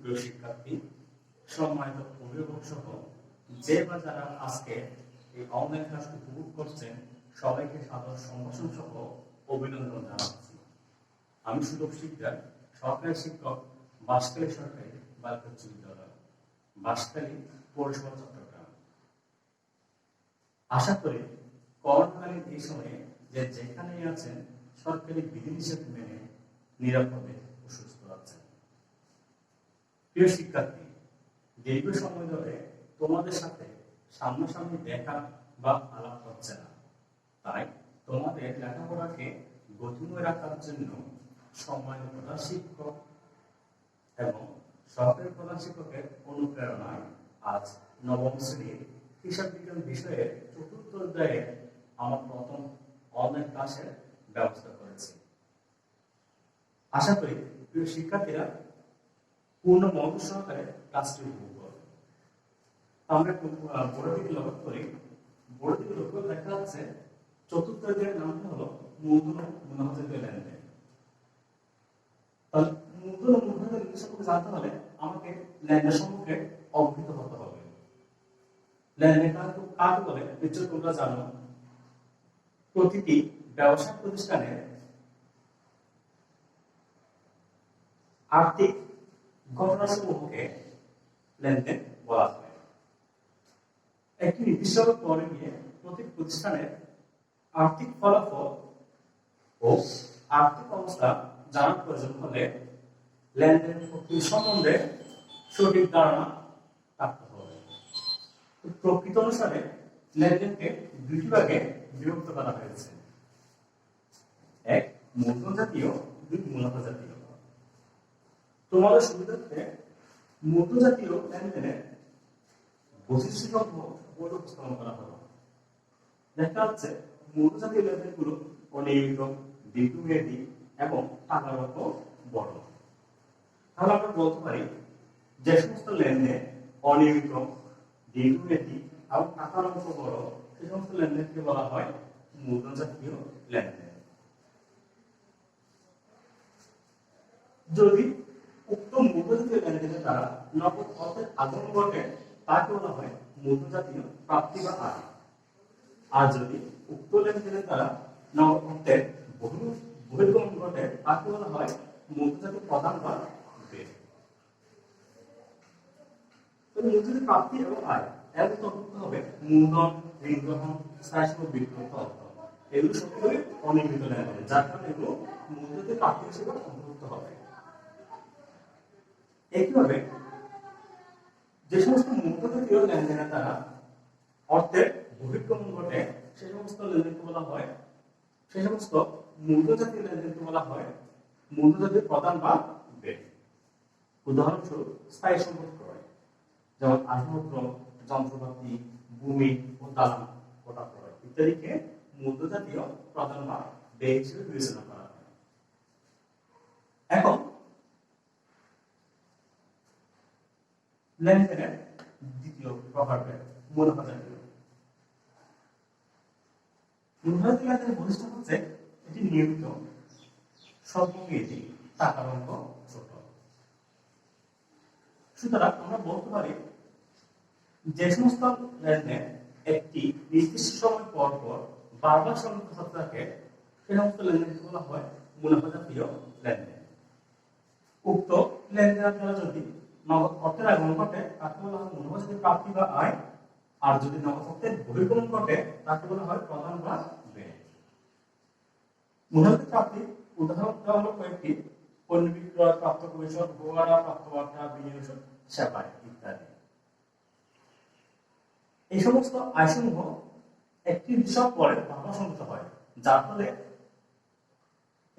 সুপ্রিয় শিক্ষার্থী, সম্মানিত অভিভাবক সহ যে বা যারা আজকে এই অনলাইন ক্লাস উপভোগ করছেন সবাইকে সাদর সম্ভাষণ সহ অভিনন্দন জানাচ্ছি। আমি সুযোগ শিকদার, সহকারী শিক্ষক, বাঁশখালী সরকারি বালিকা উচ্চ বিদ্যালয়, বাঁশখালী পৌরসভা, চট্টগ্রাম। আশা করি করোনাকালীন এই সময়ে যেখানেই আছেন সরকারি বিধিনিষেধ মেনে নিরাপদে ও সুস্থ আছেন। প্রিয় শিক্ষার্থী, দীর্ঘ সময় ধরে তোমাদের সাথে সামনাসামনি দেখা বা আলাপ হচ্ছে না, তাই তোমাদের লেখাপড়াকে গতিময় রাখার জন্য সম্মানিত প্রধান শিক্ষক এবং সহকারী প্রধান শিক্ষকের অনুপ্রেরণায় আজ নবম শ্রেণীর হিসাব বিজ্ঞান বিষয়ের চতুর্থ অধ্যায়ে আমার প্রথম অনলাইন ক্লাসের ব্যবস্থা করেছি। আশা করি প্রিয় শিক্ষার্থীরা পূর্ণ মনোযোগ সহকারে ক্লাসটি উপভোগ করবে। আমরা একটু বোর্ডের দিকে লক্ষ্য করি। বোর্ডের দিকে লক্ষ্য দেখা যাচ্ছে চতুর্থ অধ্যায়ের নামটি হলো মূলধন ও মুনাফাজাতীয় লেনদেন। তাহলে মূলধন ও মুনাফাজাতীয় লেনদেন সম্পর্কে জানতে হলে আমাকে লেনদেন সম্পর্কে অবহিত হতে হবে। লেনদেন কাকে বলে নিশ্চয় তোমরা জানো। প্রতিটি ব্যবসায়িক প্রতিষ্ঠানের আর্থিক ঘটনাসমূহকে লেনদেন বলা হয়। একটি নির্দিষ্ট পরে গিয়ে প্রতি প্রতিষ্ঠানের আর্থিক ফলাফল ও আর্থিক অবস্থা জানার প্রয়োজন হলে লেনদেন প্রক্রিয়া সম্বন্ধে সঠিক ধারণা থাকতে হবে। প্রকৃত অনুসারে লেনদেনকে দুটি ভাগে বিভক্ত করা হয়েছে, এক মূলধন জাতীয়, দুই মুনাফা জাতীয়। তোমাদের সুবিধার্থে মূলধন জাতীয় লেনদেনের বৈশিষ্ট্যসমূহ বোর্ডে উপস্থাপন করা হলো। দেখা যাচ্ছে মূলধন জাতীয় লেনদেনগুলো অনিয়মিত, দীর্ঘমেয়াদী এবং টাকার অঙ্ক বড়। তাহলে আমরা বলতে পারি যে সমস্ত লেনদেন অনিয়মিত, দীর্ঘমেয়াদী এবং টাকার অঙ্ক বড়, সেই সমস্ত লেনদেনকে বলা হয় মূলধন জাতীয় লেনদেন। যদি উক্ত মূলধন জাতীয় লেনদেনের দ্বারা নগদ অর্থের আগমন ঘটে তাকে বলা হয় মূলধন জাতীয় প্রাপ্তি বা আয়। আর যদি উক্ত লেনদেনের দ্বারা নগদ অর্থের বহির্গমন ঘটে তাকে বলা হয় মূলধন জাতীয় প্রদান বা ব্যয়। মূলধন জাতীয় প্রাপ্তি এবং আয় এর অন্তর্ভুক্ত হবে মূলধন, ঋণ গ্রহণ, স্থায়ী সম্পদ বিক্রয় অর্থ। এগুলো সবগুলোই অনিয়মিত লেনদেন, যার কারণে এগুলো মূলধন জাতীয় প্রাপ্তি হিসেবে অন্তর্ভুক্ত হবে। একইভাবে যে সমস্ত মূলধন জাতীয় লেনদেনের দ্বারা অর্থের বহির্গমন ঘটে সেই সমস্ত লেনদেনকে বলা হয়, সেই সমস্ত মূলধন জাতীয় লেনদেনকে বলা হয় মূলধন জাতীয় প্রদান বা ব্যয়। উদাহরণস্বরূপ স্থায়ী সম্পদ ক্রয়, যেমন আসবাবপত্র, যন্ত্রপাতি, ভূমি ও দালান কোটা ক্রয় ইত্যাদিকে মূলধন জাতীয় প্রদান বা ব্যয় হিসেবে বিবেচনা করা হয়। এখন লেনদেনের দ্বিতীয় প্রকারভেদ মুনাফা জাতীয়। মুনাফা জাতীয় লেনদেনের বৈশিষ্ট্য হচ্ছে এটি নিয়মিত, স্বল্পমেয়াদী, টাকার অঙ্ক ছোট। সুতরাং আমরা বলতে পারি যে সমস্ত লেনদেন একটি নির্দিষ্ট সময় পর পর বারবার সংযুক্ত হতে থাকে সেই সমস্ত লেনদেনকে বলা হয় মুনাফা জাতীয় লেনদেন। উক্ত লেনদেনের দ্বারা যদি নগদ অর্থের আগমন ঘটে তাকে বলা হয় মুনাফা জাতীয় প্রাপ্তি বা আয়, আর যদি নগদ অর্থের বহির্গমন ঘটে তাকে বলা হয় প্রদান বা ব্যয়। মুনাফা জাতীয় প্রাপ্তি উদাহরণ দেওয়া হলো কয়েকটি: পণ্য বিক্রয়, প্রাপ্ত কমিশন, ভোগাড়া, প্রাপ্তবার্তা, বিনিয়োগ সেবা ইত্যাদি। এই সমস্ত আয়সমূহ একটি দিশা পরে বারবার সংযুক্ত হয়, যার ফলে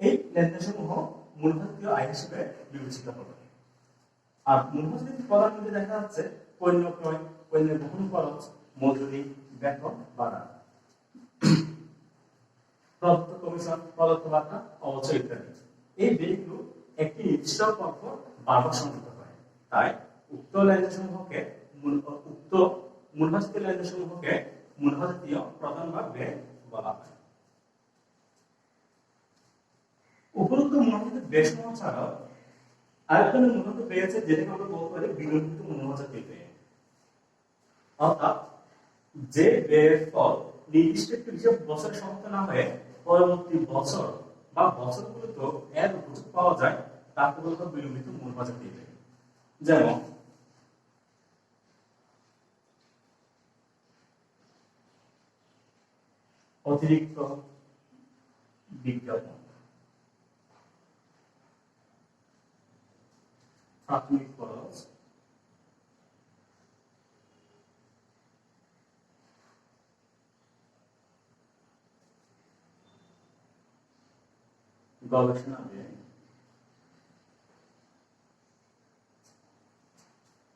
এই লেনদেনসমূহ মুনাফা জাতীয় আয় হিসেবে বিবেচিত হবে। আর মুনাফা জাতীয় প্রদান মধ্যে দেখা যাচ্ছে পণ্য ক্রয়, পণ্যের বহন খরচ, মজুরি, বেতন, ভাড়া, প্রদত্ত কমিশন, প্রদত্ত ভাতা, অবচয় ইত্যাদি। এই ব্যয়গুলো একটি নির্দিষ্ট পর বারবার সংযুক্ত হয়, তাই উক্ত লেনদেনসমূহকে উক্ত মুনাফা জাতীয় লেনদেনসমূহকে মুনাফা জাতীয় প্রদান বা ব্যয় বলা হয়। উপরোক্ত মুনাফা জাতীয় ব্যয়সমূহ ছাড়াও আরেকজনের মূলত পেয়েছে যেটাকে আমরা বলতে পারি বিলম্বিত মনোজাতি ব্যয়। অর্থাৎ যে ব্যয়ের ফল নির্দিষ্ট একটি হিসাব বছরের সমাপ্ত না হয়ে পরবর্তী বছর বা বছরগুলোতেও এর উপযোগ পাওয়া যায় তাকে বলা হয় বিলম্বিত মনোজাতি ব্যয়। যেমন অতিরিক্ত বিজ্ঞাপন, প্রাথমিক খরচ, গবেষণা ব্যয়,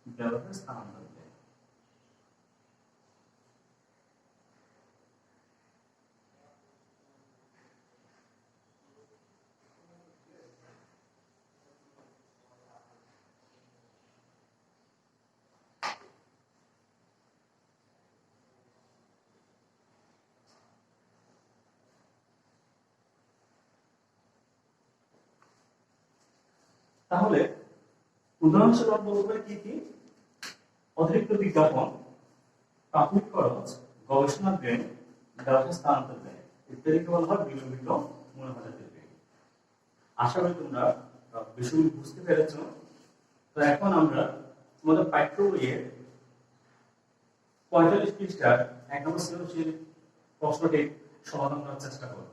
ব্যবহার স্থানান্তর ব্যয়। তাহলে উদাহরণস্বরূপ বলতে পারি কি কি? অতিরিক্ত বিজ্ঞাপন, প্রাথমিক খরচ, গবেষণা ব্যয়, ব্যবসা স্থানান্তর ব্যয় ইত্যাদিকে বলা হয় বিলম্বিত মনোজাতি ব্যয়। আশা করি তোমরা বিষয়গুলি বুঝতে পেরেছ। তো এখন আমরা তোমাদের পাঠ্য বইয়ের 45 পৃষ্ঠার 1 নম্বর সৃজনশীল প্রশ্নটি সমাধান করার চেষ্টা করব।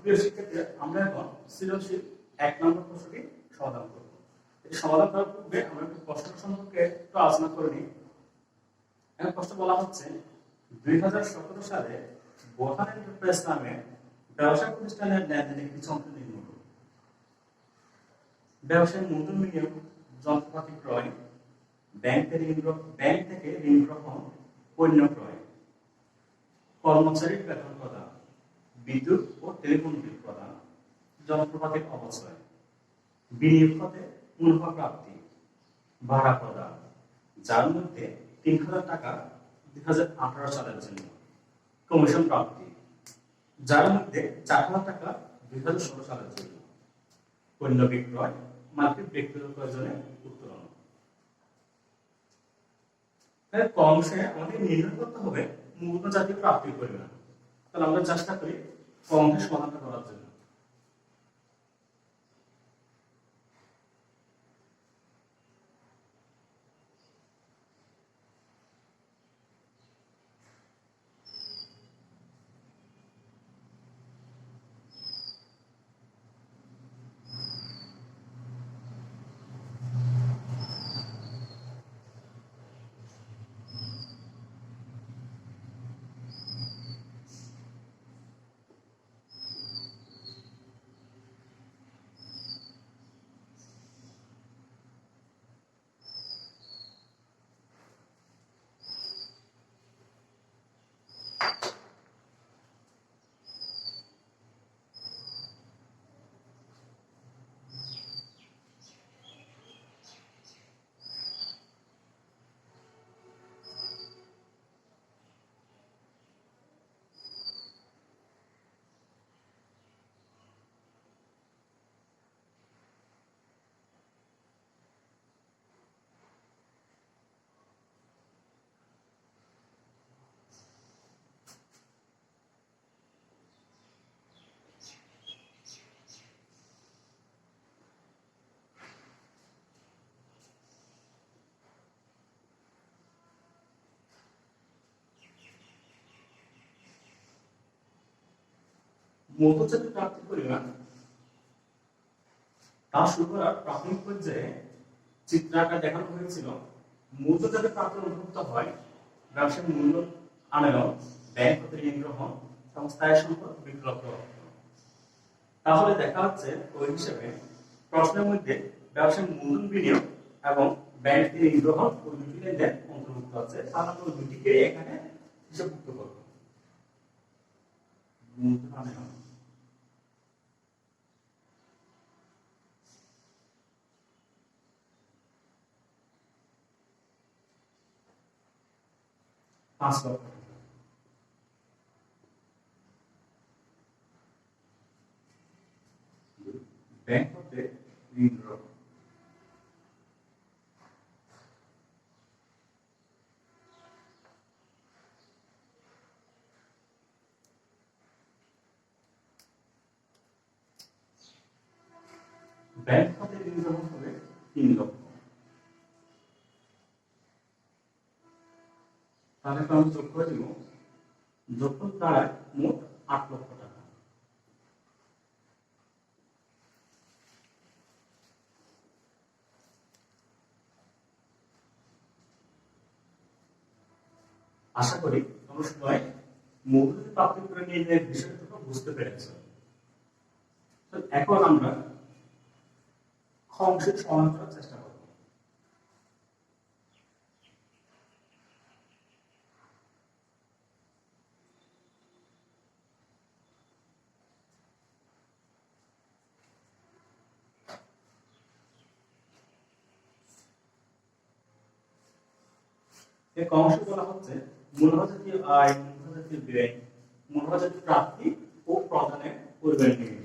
প্রিয় শিক্ষার্থীরা, আমরা এখন সৃজনশীল 1 নম্বর প্রশ্নটি সমাধান করব। এটি সমাধান করার পূর্বে আমরা একটু প্রশ্ন সম্পর্কে একটু আলোচনা করে নিই। এখন প্রশ্ন বলা হচ্ছে 2017 সালে বোরহান এন্টারপ্রাইজ নামে ব্যবসা প্রতিষ্ঠানের লেনদেনে কিছু অঙ্ক নির্ণয় করুন। ব্যবসায় মূলধন বিনিয়োগ, যন্ত্রপাতি ক্রয়, ব্যাংক থেকে ঋণ গ্রহণ, পণ্য ক্রয়, কর্মচারীর বেতন প্রদান, বিদ্যুৎ ও টেলিফোন বিল প্রদান, যন্ত্রপাতির অবচয়, বিনিয়োগ খাতে মুনাফা প্রাপ্তি, ভাড়া প্রদান, যার মধ্যে 3,000 টাকা 2018 সালের জন্য, কমিশন প্রাপ্তি, যার মধ্যে 4,000 টাকা 2016 সালের জন্য, পণ্য বিক্রয়, মার্কেট ব্যক্তিগত প্রয়োজনে উত্তোলন। কংশে আমাদের নির্ণয় করতে হবে মূলধন জাতীয় প্রাপ্তির পরিমাণ। তাহলে আমরা চেষ্টা করি কংশের সমাধানটা করার জন্য। মৌলজাতীয় প্রাপ্তির পরিমাণ তা শুরু করার প্রাথমিক পর্যায়ে চিত্রাকার দেখানো হয়েছিল। মৌলজাতীয় প্রাপ্তি অন্তর্ভুক্ত হয় ব্যবসায়িক মূল্য আনয়ন, ব্যাংক হতে ঋণ গ্রহণ এবং স্থায়ী সম্পদ বিক্রয়। তাহলে দেখা যাচ্ছে ওই হিসেবে প্রশ্নের মধ্যে ব্যবসায়িক মূলধন বিনিয়োগ এবং ব্যাংক থেকে ঋণ গ্রহণ ও দুটি লেনদেন অন্তর্ভুক্ত আছে। তাহলে আমরা দুটিকে এখানে হিসাবভুক্ত করব। মূলধন আনয়ন $5 লক্ষ, ব্যাংক হতে ঋণ গ্রহণ ব্যাংক হতে ঋণ গ্রহণ হবে 3 লক্ষ। তাহলে আমি যোগ করে দিব, যখন দাঁড়ায় মোট 8 লক্ষ টাকা। আশা করি তোমরা সবাই মৌলধন প্রাপ্তি করে নিয়ে বিষয়টা বুঝতে পেরেছ। এখন আমরা খ অংশের সমাধান করার চেষ্টা করব। এই অংশ বলা হচ্ছে মুনাফাজাতীয় আয়, মুনাফাজাতীয় ব্যয়, মুনাফাজাতীয় প্রাপ্তি ও প্রদানের পরিমাণ নির্ণয়।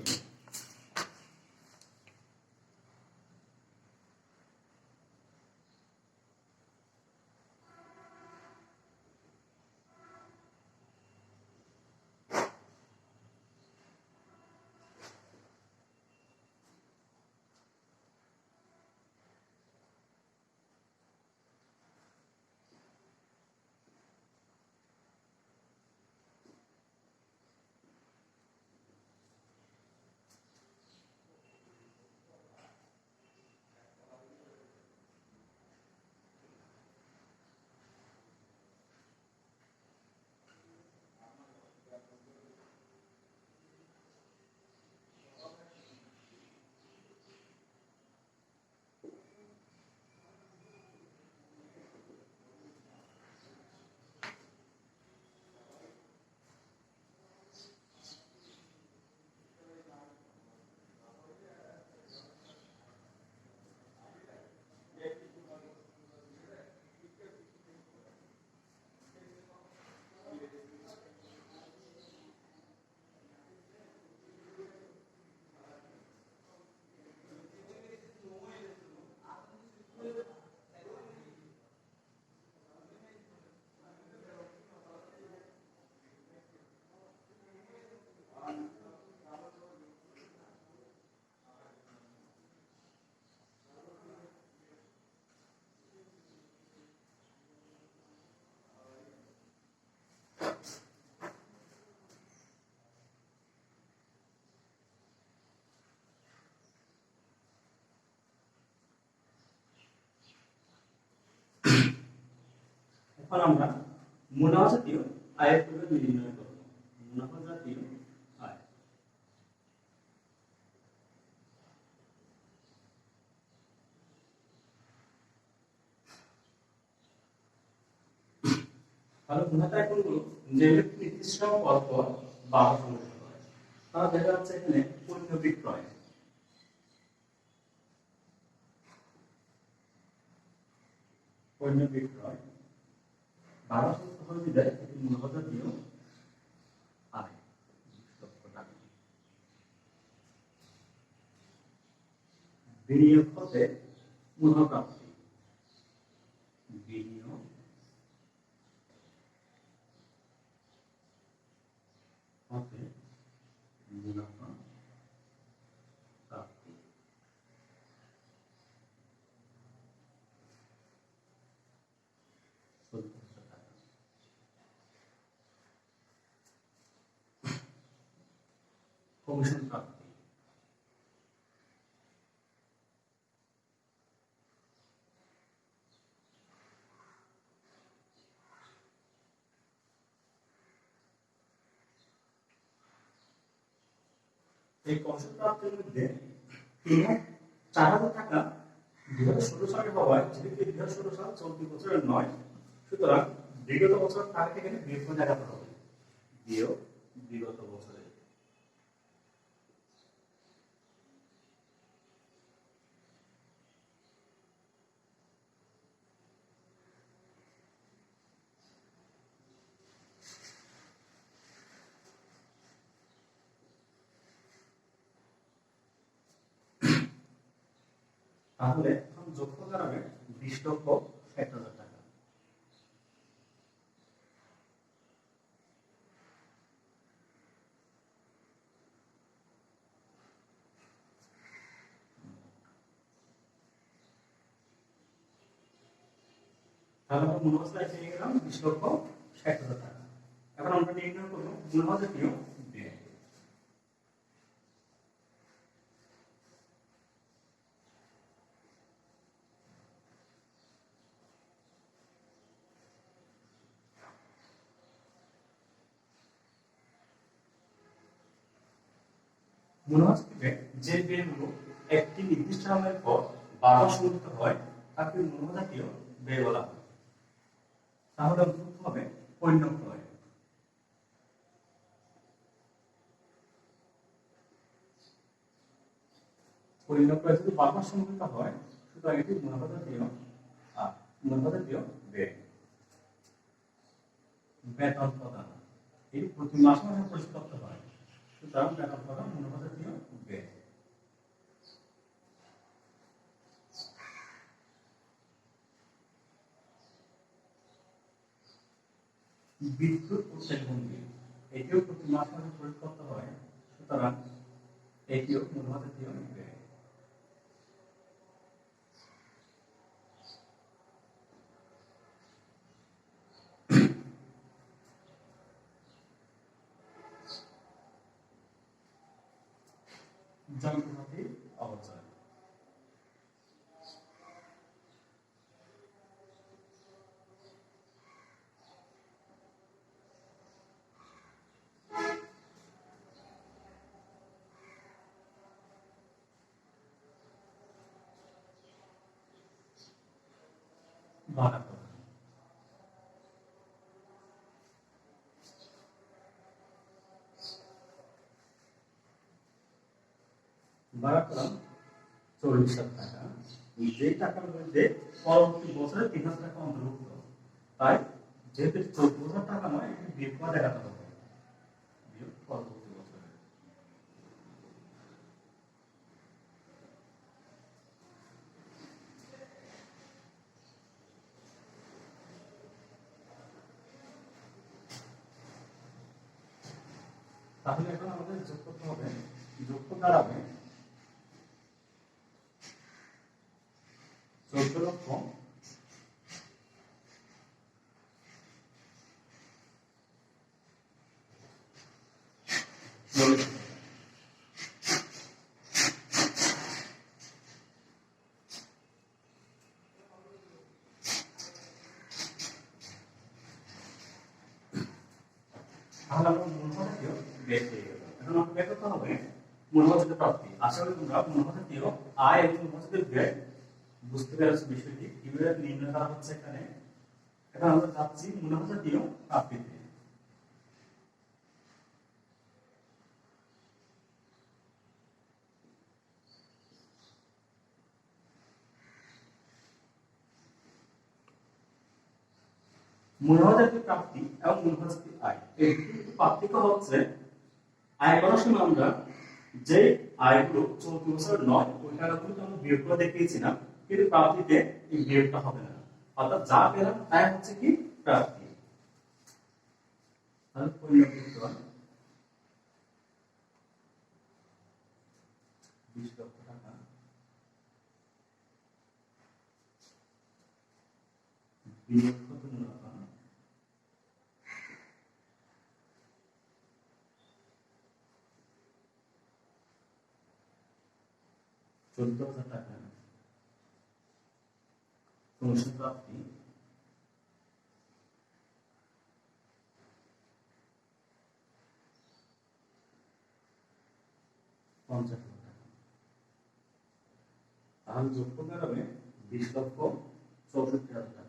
এখন আমরা মুনাফাজাতীয় আয়ের পরিমাণ নির্ণয় করব। মুনাফাজাতীয় আয় তাহলে মুনাফা কোনগুলো যে নির্দিষ্ট পদ 12 সংগঠিত হয়। তাহলে দেখা যাচ্ছে এখানে পণ্য বিক্রয়, পণ্য বিক্রয় 12 হয়ে বিদায় এটি মুনাফাজাতীয় আয় 20 লক্ষ টাকা। বিনিয়োগ হতে মুনাফা প্রাপ্তি, বিনিয়োগ হতে মুনাফা প্রাপ্তি। কমিশন প্রাপ্তি। এই কমিশন প্রাপ্তির মধ্যে 3,04,000 টাকা 2016 সালে হওয়ায় যেহেতু 2016 সাল চলতি বছরের নয়, সুতরাং বিগত বছর টাকা এখানে বিয়োগ করে দেখাতে হবে। বিয়োগ বিগত বছরে। তাহলে এখন যোগফল দাঁড়াবে 20,60,000 টাকা। তাহলে আমরা মূলবাজার পেয়ে গেলাম 20,60,000 টাকা। এখন আমরা নির্ণয় করব মূলবাজারটিও ব্যয়। মূলবাজারে যে ব্যয়গুলো একটি নির্দিষ্ট সময়ের পর বারবার সংঘটিত হয় তাকে মূলবাজারটিও ব্যয় বলা হয়। তাহলে উত্তর হবে পণ্য ক্রয়। পণ্য ক্রয় যদি বারবার সংঘটিত হয় সুতরাং এটি মূলবাজারটিও ব্যয়। বেতন প্রদান এই প্রতি মাসে মাসে পরিশোধ করতে হয়, সুতরাং বেতন প্রদান মূলবাজারটিও ব্যয়। বিদ্যুৎ উৎপাদন বিল এটিও প্রতি মাসে মাসে পরিশোধ করতে হয়, সুতরাং এটিও মূলবাজারটিও ব্যয়। যন্ত্রপাতির অবচয়। ভাড়া প্রদান। ভাড়া প্রদান 40,000 টাকা, যে টাকার মধ্যে পরবর্তী বছরে 3,000 টাকা অন্তর্ভুক্ত, তাই যেহেতু 14,000 টাকা নয় এটি বিয়োগ করে দেখাতে হবে। বিয়োগ পরবর্তী বছরে। তাহলে এখন আমাদের যোগ করতে হবে, যোগফল দাঁড়াবে 14,00,000 তাহলে আমরা মূলবাজারটিও বের পেয়ে গেলাম। এখন আমরা বের করতে হবে মূলবাজারের প্রাপ্তি। আশা করি তোমরা মূলবাজারটিও আয় এবং মূলবাজারের ব্যয় বুঝতে পেরেছো বিষয়টি কিভাবে নির্ণয় করা হচ্ছে এখানে। এখন আমরা যাচ্ছি মূলবাজারটিও প্রাপ্তিতে। মূলবাজারটির প্রাপ্তি এবং মূলবাজারটির আয় এই দুটি পার্থক্য হচ্ছে আয় করার সময় আমরা যে আয়গুলো চলতি বছর নয় ওই টাকাগুলো আমরা বিয়োগ করে দেখিয়েছিলাম, কিন্তু প্রাপ্তিতে এই বিয়োগটা হবে না, অর্থাৎ যা পেলাম তাই হচ্ছে কি প্রাপ্তি। তাহলে পরিণত 20,00,000 টাকা বিয়োগ কত মুনাফা 14,000 টাকা কমিশন প্রাপ্তি 50,000 টাকা। তাহলে যোগফল দাঁড়াবে 20,64,000 টাকা।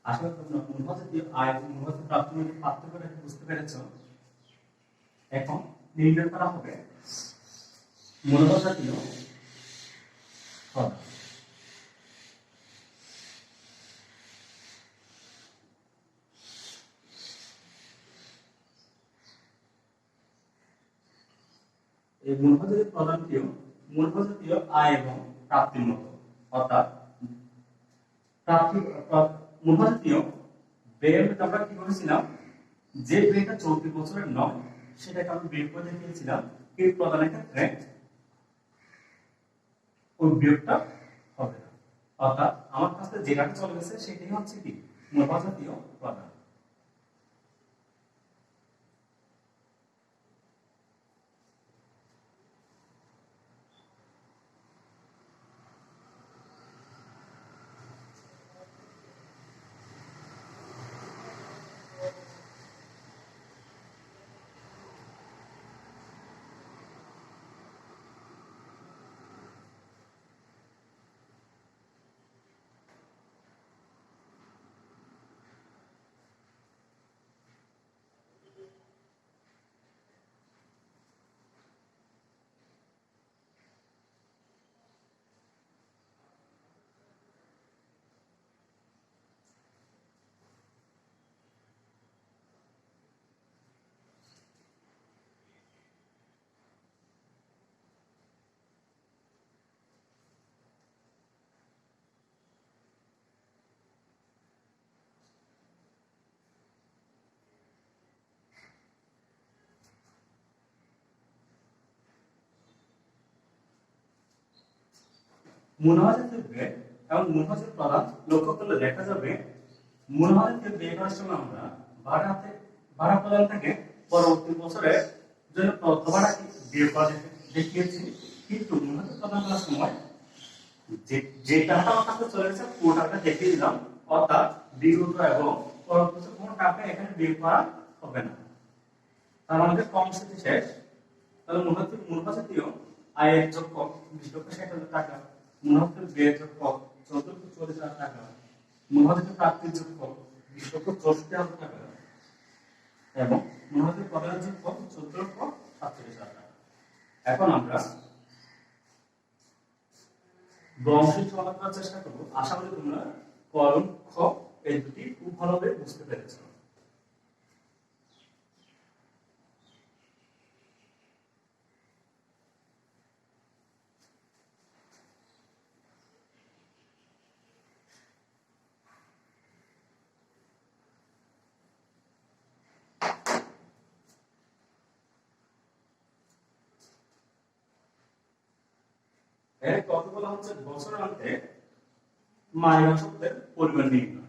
আশা করি তোমরা মূলজাতীয় আয় এবং মূলজাতীয় প্রাপ্তির মধ্যে পার্থক্যটা বুঝতে পেরেছ। এখন নির্ণয় করা হবে মূলজাতীয় প্রদান। এই মূলজাতীয় প্রদানটিও মূলজাতীয় আয় এবং প্রাপ্তির মতো, অর্থাৎ প্রাপ্তি মূলজাতীয় ব্যয়ের মধ্যে আমরা কি করেছিলাম, যে ব্যয়টা চলতি বছরের নয় সেটাকে আমি বিয়োগ করে দেখিয়েছিলাম। এই প্রদানের ক্ষেত্রে ওই বিয়োগটা হবে না, অর্থাৎ আমার কাছে যে টাকা চলে গেছে সেটাই হচ্ছে কি মূলজাতীয় প্রদান। মুনাফাজাতীয় ব্যয় এবং মুনাফাজাতীয় প্রদান লক্ষ্য করলে দেখা যাবে মুনাফাজাতীয় ব্যয় করার সময় আমরা ভাড়া প্রদান থেকে পরবর্তী বছরের জন্য প্রদত্ত ভাড়া কি বিয়োগ করা দেখিয়েছি, কিন্তু মুনাফা প্রদান করার সময় যে টাকাটা আমার কাছে চলে গেছে পুরো টাকাটা দেখিয়ে দিলাম, অর্থাৎ বিগত এবং পরবর্তী কোনো টাকা এখানে বিয়োগ করা হবে না। তার মানে কম শেষে শেষ। তাহলে মুনাফাজাতীয় আয়ের যোগফল 20,60,000 টাকা, মুনাফাজাতীয় ব্যয়ের যোগফল 14,40,000 টাকা, মুনাফাজাতীয় প্রাপ্তির যোগফল 20,64,000 টাকা এবং মুনাফাজাতীয় প্রদানের যোগফল 14,47,000 টাকা। এখন আমরা গণশীল সমাধান করার চেষ্টা করব। আশা করি তোমরা কলম খ এই দুটি খুব ভালোভাবে বুঝতে পেরেছো। এর কত বলা হচ্ছে বছরের অন্তে মাইনাস শব্দের পরিমাণ নির্ণয়।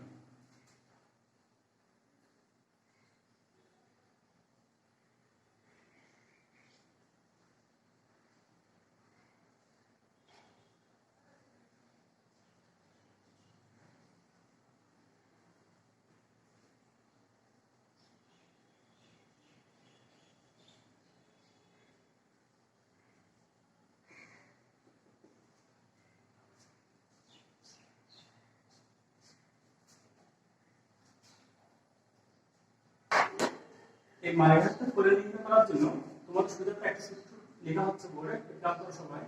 এই মাইনাসটা করে নিতে করার জন্য তোমার সুবিধাটা একটা সূত্র লেখা হচ্ছে বোর্ডে, এটা করার সময়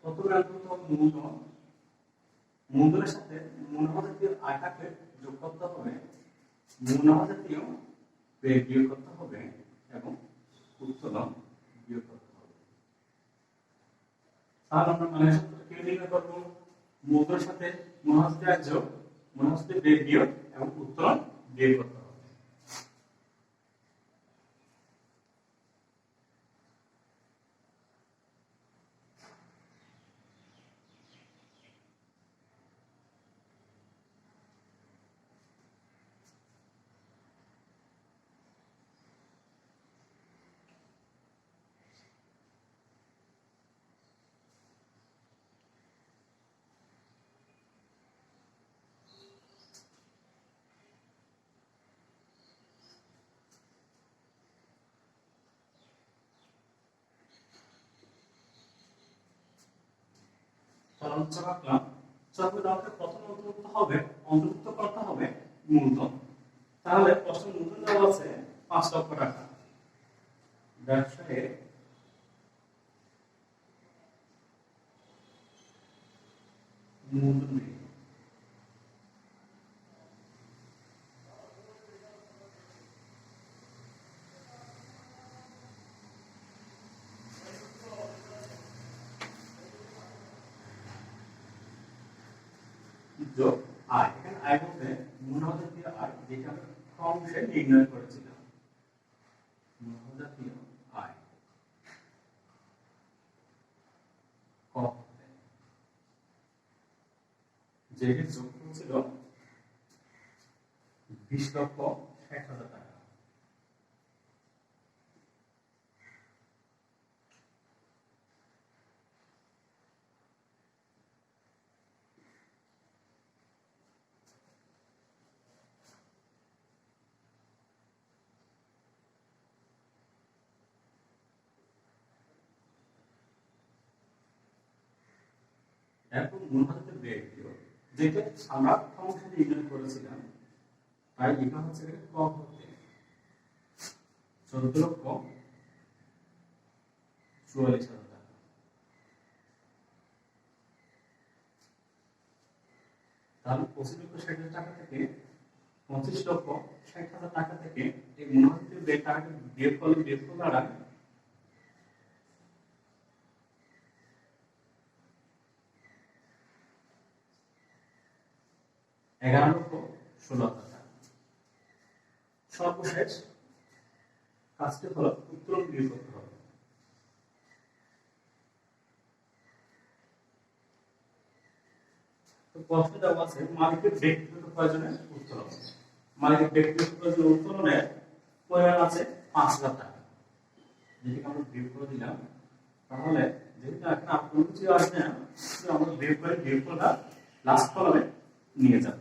কত গ্রাম মূলধন, মূলধনের সাথে মুনাফাজাতীয় আয়টাকে যোগ করতে হবে, মুনাফাজাতীয় ব্যয় বিয়োগ করতে হবে এবং উৎপাদন বিয়োগ করতে হবে। তাহলে আমরা মাইনাসটা কে নির্ণয় করব? মূলধনের সাথে মুনাফাজাতীয় আয় যোগ, মুনাফাজাতীয় ব্যয় বিয়োগ এবং উৎপাদন বিয়োগ করতে হবে। পঞ্চম আঁকলাম, চক্র দেওয়াকে প্রথমে অন্তর্ভুক্ত করতে হবে মূলধন। তাহলে প্রশ্ন মূলধন দেওয়া আছে 5 লক্ষ টাকা। ব্যবসায়ের মূলধন যোগ আয়। এখানে আয় বলতে মূলধনীয় আয়, যেটা আমরা অংশে নির্ণয় করেছিলাম। মূলধনীয় আয় যেটি যোগ ছিল 20,60,000 টাকা। এখন মূলধনের ব্যয়, যেটা আমরা অংশে নির্ণয় করেছিলাম, তাই লেখা হচ্ছে ক হতে 14,44,000 টাকা। তাহলে 25,60,000 টাকা থেকে 25,60,000 টাকা থেকে এই মূলধনের ব্যয় টাকাকে বিয়োগ করলে দাঁড়ায় 11,16,000 টাকা। সর্বশেষ কাজটি হলো উত্তোলন বের করতে হবে। তো প্রশ্নে দেওয়া আছে মালিকের ব্যক্তিগত প্রয়োজনে উত্তোলন। মালিকের ব্যক্তিগত প্রয়োজনে উত্তোলনের পরিমাণ আছে 5,000 টাকা, যেটাকে আমরা বের করে দিলাম। তাহলে যেহেতু এখন আপনার কিছু আসবে না, আমরা বের করে লাস্ট কলামে নিয়ে যাব।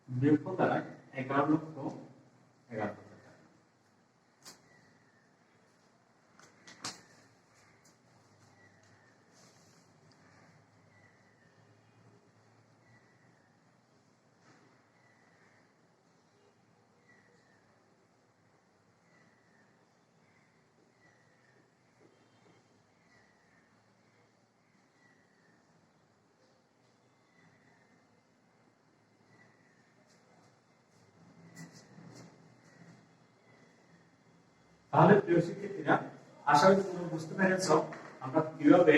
বিয়োগফল দ্বারা 11,11,000 টাকা। তাহলে প্রিয় শিক্ষার্থীরা, আশা করি তোমরা বুঝতে পেরেছ আমরা কিভাবে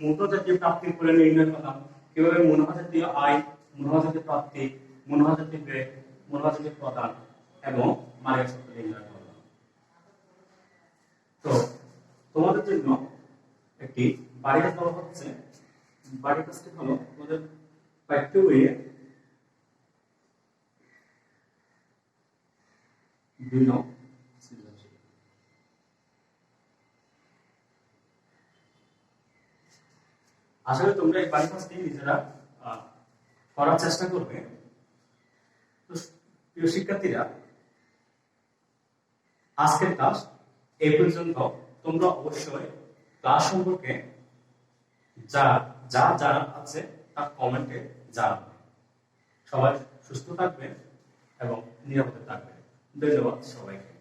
মূলধন জাতীয় প্রাপ্তির পরিমাণ নির্ণয় করলাম, কিভাবে মুনাফা জাতীয় আয়, মুনাফা জাতীয় প্রাপ্তি, মুনাফা জাতীয় ব্যয়, মুনাফা জাতীয় প্রদান এবং মালিকের সত্ত্ব নির্ণয় করলাম। তো তোমাদের জন্য একটি বাড়ি কাজ দেওয়া হচ্ছে। বাড়ি কাজটি হলো তোমাদের পাঠ্য বইয়ে 2 নং সৃজনশীল। আসলে তোমরা এই বাড়ি কাজটি নিজেরা করার চেষ্টা করবে। তো প্রিয় শিক্ষার্থীরা, আজকের ক্লাস এই পর্যন্ত। তোমরা অবশ্যই ক্লাস সম্পর্কে যা জানার আছে তা কমেন্টে জানাবে। সবাই সুস্থ থাকবেন এবং নিরাপদে থাকবেন। ধন্যবাদ সবাইকে।